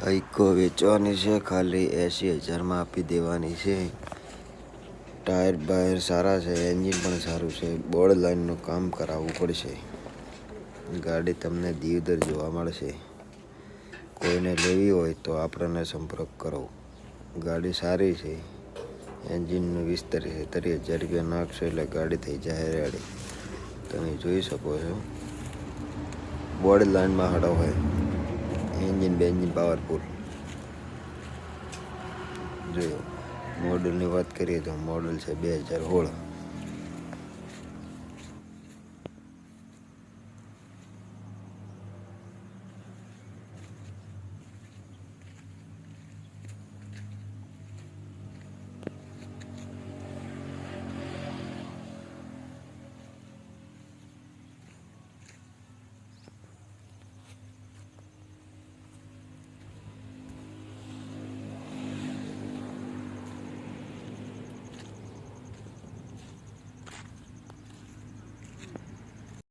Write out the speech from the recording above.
આઈકો વેચવાની છે, ખાલી 80,000માં આપી દેવાની છે. ટાયર બાયર સારા છે, એન્જિન પણ સારું છે. બોર્ડ લાઇનનું કામ કરાવવું પડશે. ગાડી તમને દીવદર જોવા મળશે. કોઈને લેવી હોય તો આપણને સંપર્ક કરો. ગાડી સારી છે, એન્જિનનું 30,000 રૂપિયા નાખશો એટલે ગાડી થઈ જાય રેડી. તમે જોઈ શકો છો. બોર્ડ લાઇનમાં હડો હોય, એન્જિન બેન્જિન પાવરફુલ. જો મોડલની વાત કરીએ તો મોડલ છે 2016.